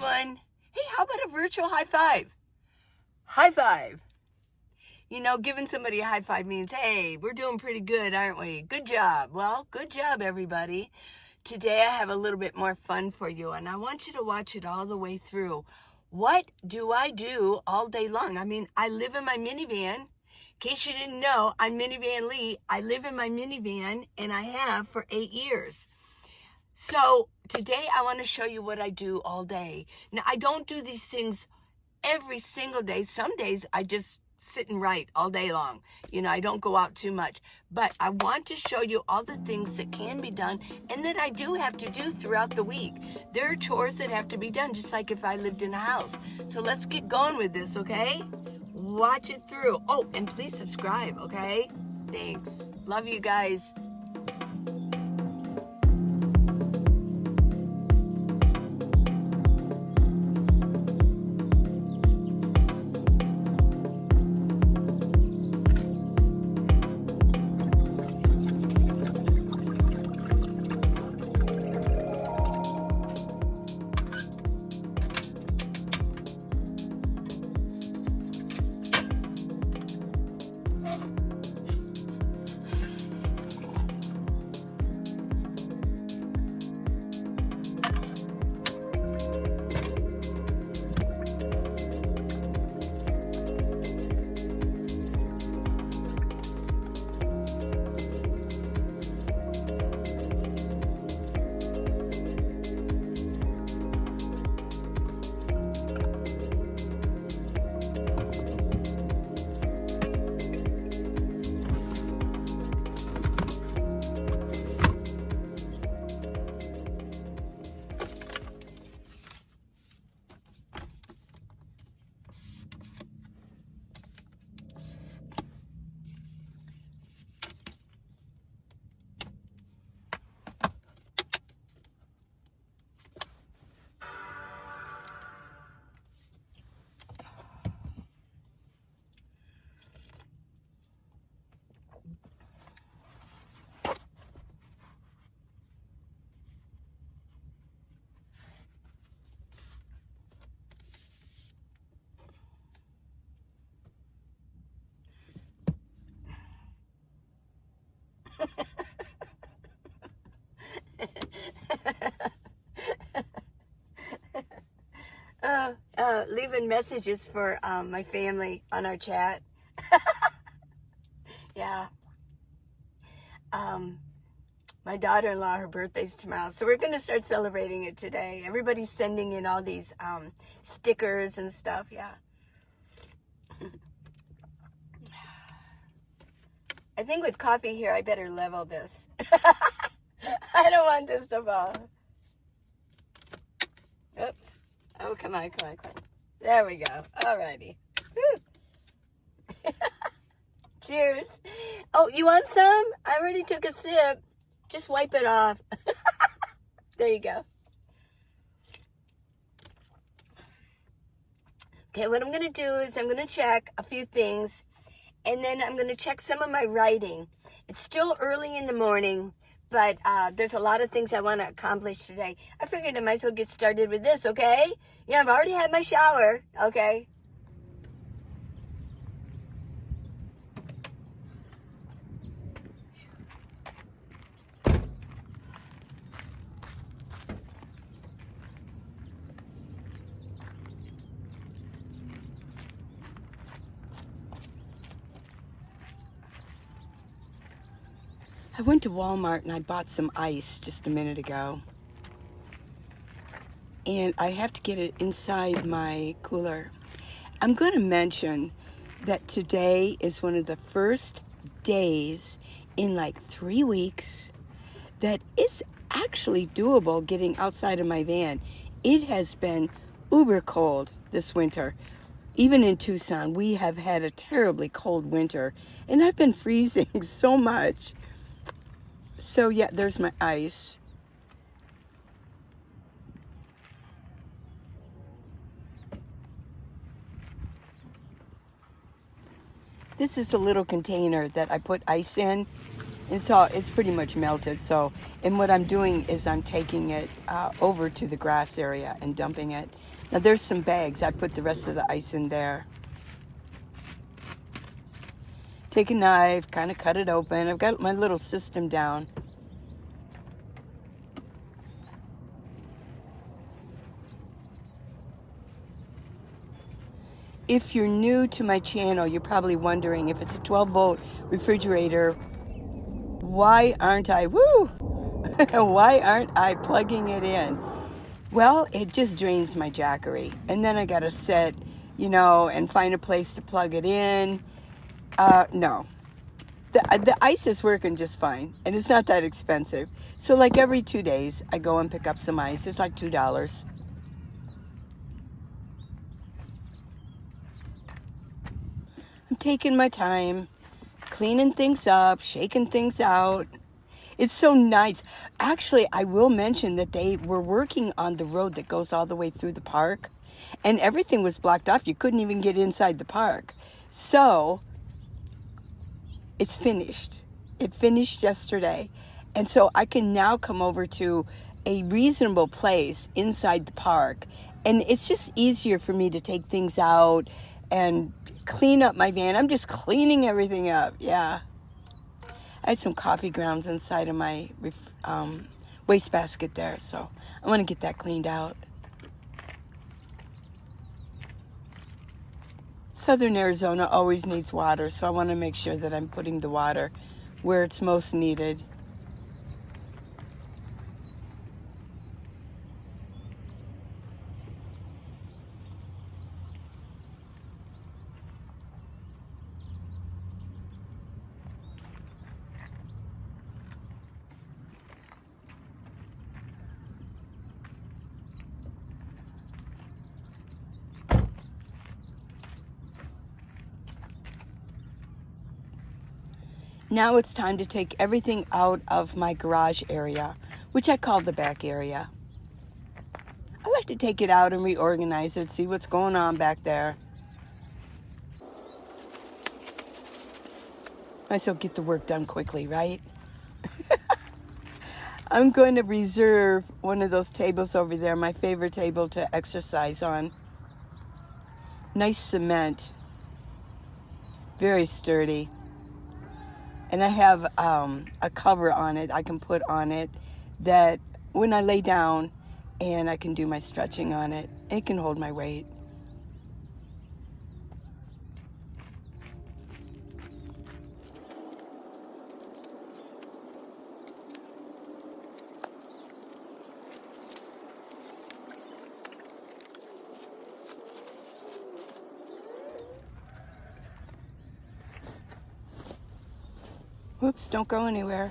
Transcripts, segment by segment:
everyone. Hey, how about a virtual high five? High five. You know, giving somebody a high five means, hey, we're doing pretty good, aren't we? Good job. Well, good job, everybody. Today I have a little bit more fun for you, and I want you to watch it all the way through. What do I do all day long? I mean, I live in my minivan. In case you didn't know, I'm Minivan Lee. I live in my minivan, and I have for 8 years. So today I want to show you what I do all day. Now, I don't do these things every single day. Some days I just sit and write all day long. You know, I don't go out too much. But I want to show you all the things that can be done and that I do have to do throughout the week. There are chores that have to be done, just like if I lived in a house. So let's get going with this, okay? Watch it through. Oh, and please subscribe, okay? Thanks. Love you guys. Leaving messages for my family on our chat. Yeah. My daughter-in-law, her birthday's tomorrow, so we're going to start celebrating it today. Everybody's sending in all these stickers and stuff, yeah. I think with coffee here, I better level this. I don't want this to fall. Oops. Oh, come on. There we go. Alrighty. Cheers. Oh, you want some? I already took a sip. Just wipe it off. There you go. Okay, what I'm going to do is I'm going to check a few things, and then I'm going to check some of my writing. It's still early in the morning, but there's a lot of things I want to accomplish today. I figured I might as well get started with this, okay? Yeah, I've already had my shower, okay? I went to Walmart and I bought some ice just a minute ago. And I have to get it inside my cooler. I'm going to mention that today is one of the first days in like 3 weeks that it's actually doable getting outside of my van. It has been uber cold this winter. Even in Tucson, we have had a terribly cold winter, and I've been freezing so much. So yeah, there's my ice. This is a little container that I put ice in, and so it's pretty much melted. So, and what I'm doing is I'm taking it over to the grass area and dumping it. Now there's some bags. I put the rest of the ice in there. Take a knife, kind of cut it open. I've got my little system down. If you're new to my channel, you're probably wondering if it's a 12-volt refrigerator, why aren't I plugging it in? Well, it just drains my Jackery. And then I got to sit, and find a place to plug it in. No. The ice is working just fine, and it's not that expensive. So like every 2 days, I go and pick up some ice. It's like $2. I'm taking my time, cleaning things up, shaking things out. It's so nice. Actually, I will mention that they were working on the road that goes all the way through the park, and everything was blocked off. You couldn't even get inside the park. So it's finished. It finished yesterday. And so I can now come over to a reasonable place inside the park. And it's just easier for me to take things out and clean up my van. I'm just cleaning everything up. Yeah. I had some coffee grounds inside of my wastebasket there. So I want to get that cleaned out. Southern Arizona always needs water, so I want to make sure that I'm putting the water where it's most needed. Now it's time to take everything out of my garage area, which I call the back area. I like to take it out and reorganize it, see what's going on back there. Might as well get the work done quickly, right? I'm going to reserve one of those tables over there, my favorite table to exercise on. Nice cement, very sturdy. And I have a cover on it I can put on it that when I lay down and I can do my stretching on it, it can hold my weight. Whoops, don't go anywhere.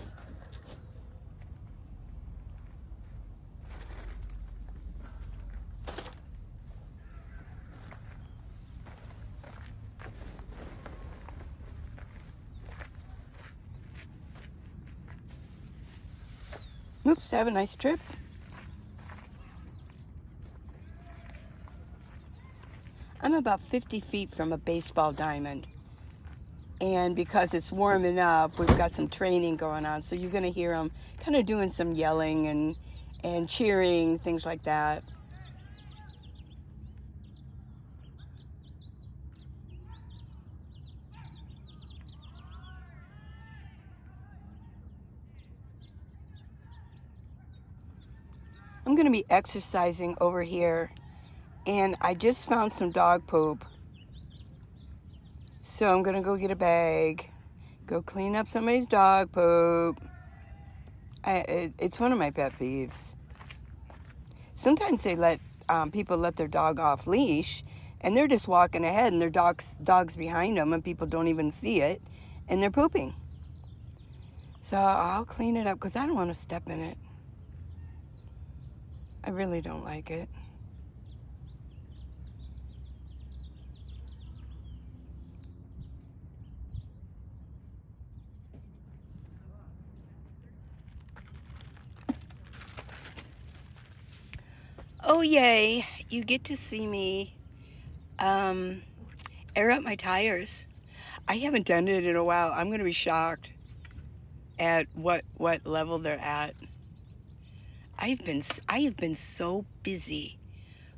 Oops, have a nice trip. I'm about 50 feet from a baseball diamond. And because it's warming up, we've got some training going on. So you're going to hear them kind of doing some yelling and cheering, things like that. I'm going to be exercising over here. And I just found some dog poop. So I'm going to go get a bag, go clean up somebody's dog poop. It's one of my pet peeves. Sometimes they let people let their dog off leash, and they're just walking ahead, and their dog's behind them, and people don't even see it, and they're pooping. So I'll clean it up because I don't want to step in it. I really don't like it. Oh yay, you get to see me air up my tires. I haven't done it in a while. I'm going to be shocked at what level they're at. I have been so busy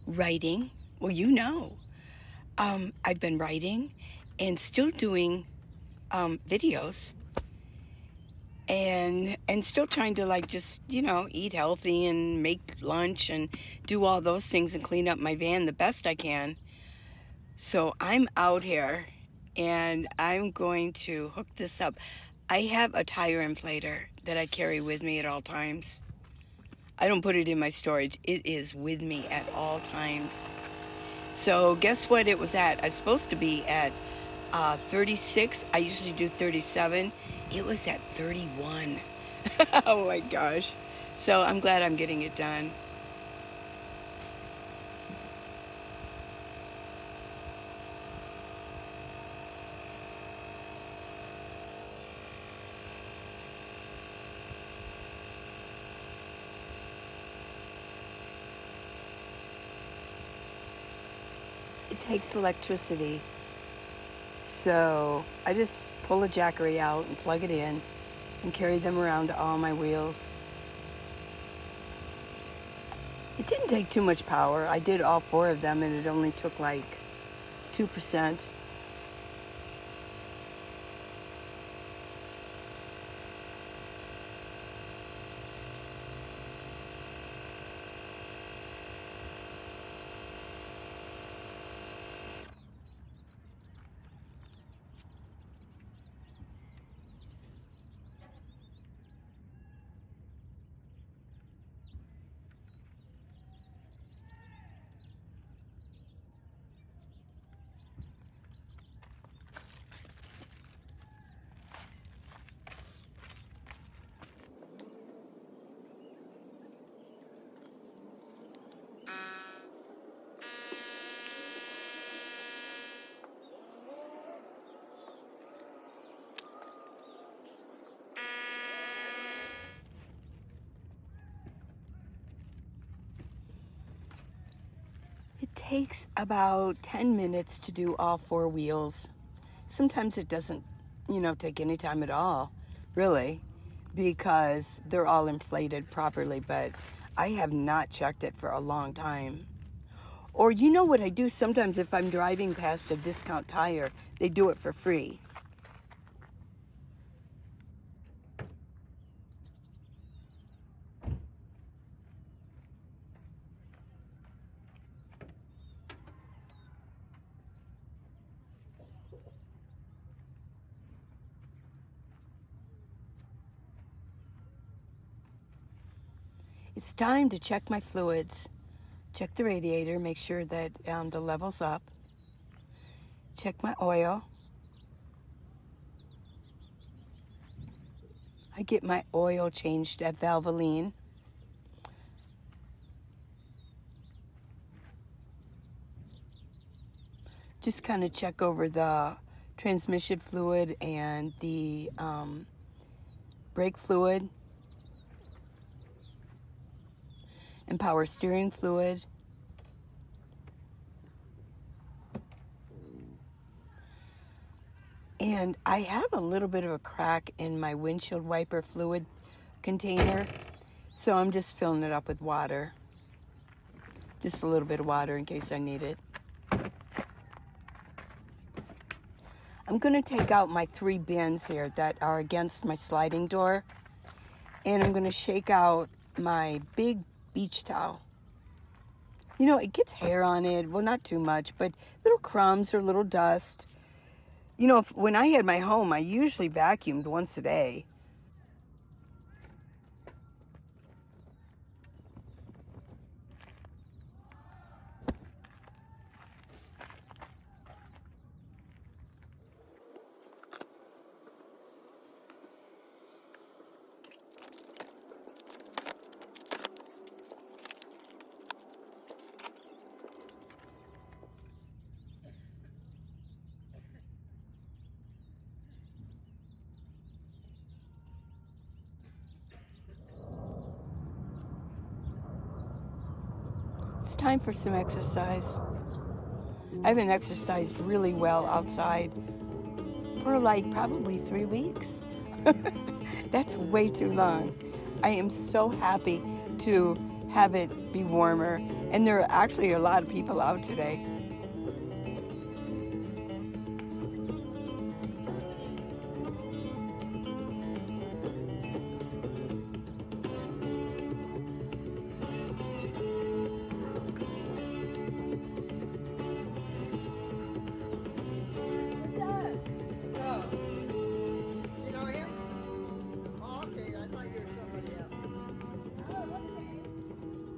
writing Well, I've been writing and still doing videos and still trying to like just, eat healthy and make lunch and do all those things and clean up my van the best I can. So I'm out here and I'm going to hook this up. I have a tire inflator that I carry with me at all times. I don't put it in my storage. It is with me at all times. So guess what it was at? I was supposed to be at 36. I usually do 37. It was at 31. Oh my gosh. So I'm glad I'm getting it done. It takes electricity. So I just pull a Jackery out and plug it in and carry them around to all my wheels. It didn't take too much power. I did all 4 of them and it only took like 2%. It takes about 10 minutes to do all 4 wheels. Sometimes it doesn't, take any time at all, really, because they're all inflated properly, but I have not checked it for a long time. Or you know what I do sometimes if I'm driving past a discount tire, they do it for free. It's time to check my fluids. Check the radiator, make sure that the level's up. Check my oil. I get my oil changed at Valvoline. Just kind of check over the transmission fluid and the brake fluid and power steering fluid. And I have a little bit of a crack in my windshield wiper fluid container, so I'm just filling it up with water. Just a little bit of water in case I need it. I'm going to take out my 3 bins here that are against my sliding door, and I'm going to shake out my big beach towel. It gets hair on it. Well, not too much, but little crumbs or little dust. When I had my home, I usually vacuumed once a day. It's time for some exercise. I haven't exercised really well outside for like probably 3 weeks. That's way too long. I am so happy to have it be warmer And there are actually a lot of people out today.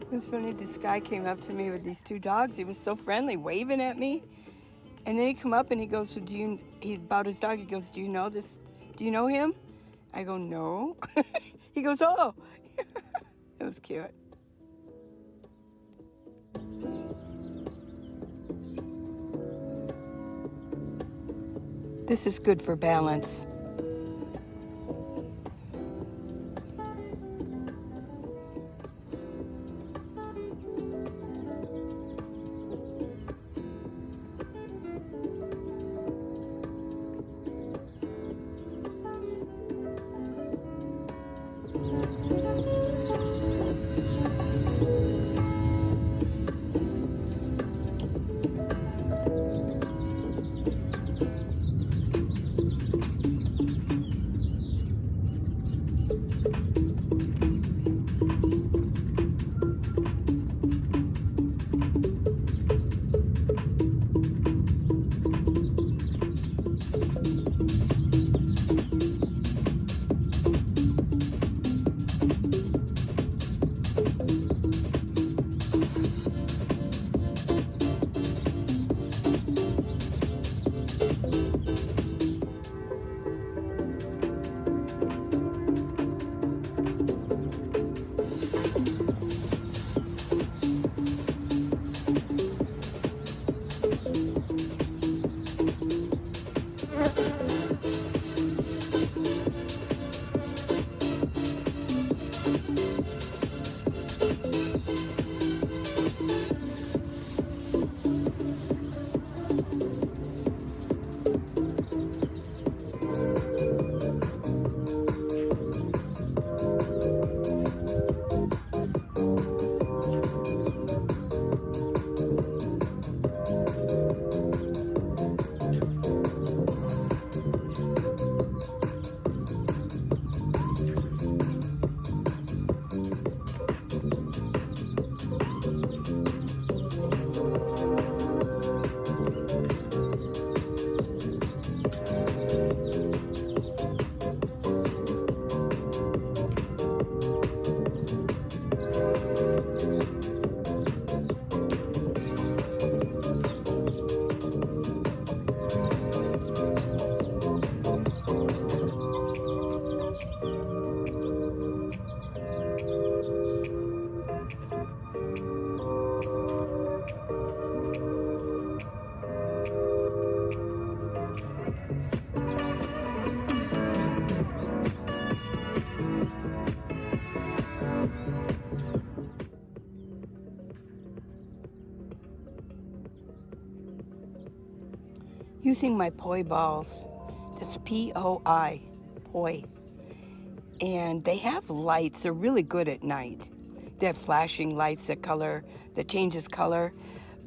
It was funny, this guy came up to me with these two dogs. He was so friendly, waving at me. And then he come up and he goes, he about his dog, he goes, do you know this? Do you know him? I go, no. He goes, oh. It was cute. This is good for balance. Using my poi balls. That's P-O-I, poi. And they have lights. They're really good at night. They have flashing lights that changes color.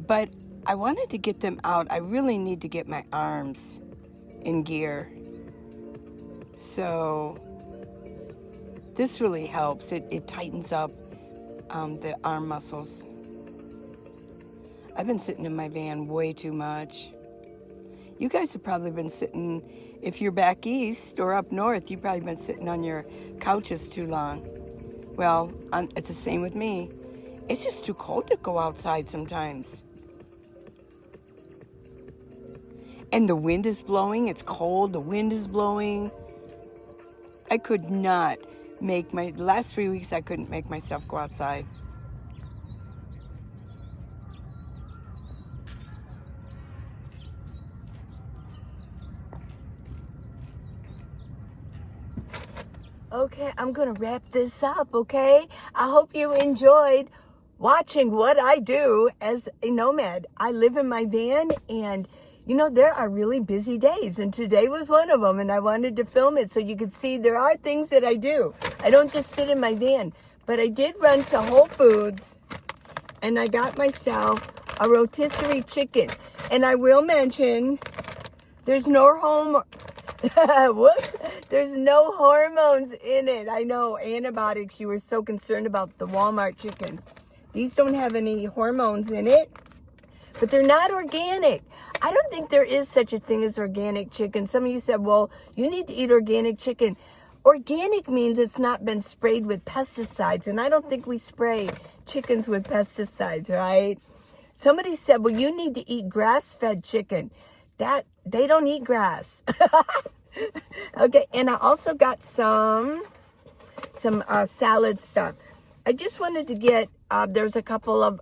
But I wanted to get them out. I really need to get my arms in gear. So this really helps. It tightens up the arm muscles. I've been sitting in my van way too much. You guys have probably been sitting, if you're back east or up north, you've probably been sitting on your couches too long. Well, it's the same with me. It's just too cold to go outside sometimes. And the wind is blowing, it's cold, the wind is blowing. I could not the last 3 weeks I couldn't make myself go outside. Okay, I'm gonna wrap this up, okay? I hope you enjoyed watching what I do as a nomad. I live in my van, and you know, there are really busy days, and today was one of them, and I wanted to film it so you could see there are things that I do. I don't just sit in my van, but I did run to Whole Foods and I got myself a rotisserie chicken. And I will mention, there's no whoops, there's no hormones in it. I know, antibiotics, you were so concerned about the Walmart chicken. These don't have any hormones in it, but they're not organic. I don't think there is such a thing as organic chicken. Some of you said, well, you need to eat organic chicken. Organic means it's not been sprayed with pesticides, and I don't think we spray chickens with pesticides, right? Somebody said, well, you need to eat grass-fed chicken. That they don't eat grass. Okay, and I also got some salad stuff. I just wanted to get, there's a couple of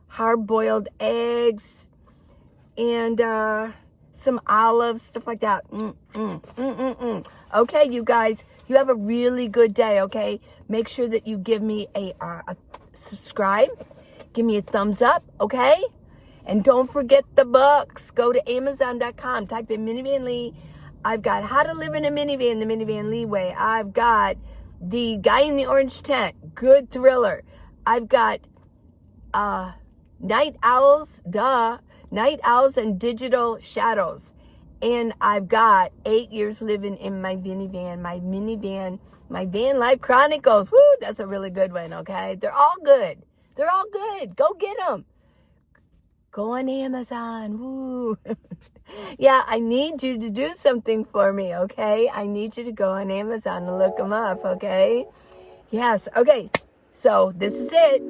hard-boiled eggs and some olives, stuff like that. Okay, you guys, you have a really good day, okay? Make sure that you give me a subscribe. Give me a thumbs up, okay? And don't forget the books. Go to Amazon.com. Type in Minivan Lee. I've got How to Live in a Minivan, the Minivan Lee Way. I've got The Guy in the Orange Tent. Good thriller. I've got Night Owls. Night Owls and Digital Shadows. And I've got 8 years living in my minivan, my van life chronicles. Woo, that's a really good one, okay? They're all good. They're all good. Go get them. Go on Amazon. Woo. Yeah, I need you to do something for me, okay? I need you to go on Amazon and look them up, okay? Yes, okay. So this is it.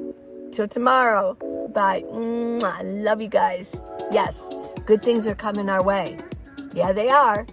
Till tomorrow. Bye. I love you guys. Yes, good things are coming our way. Yeah, they are.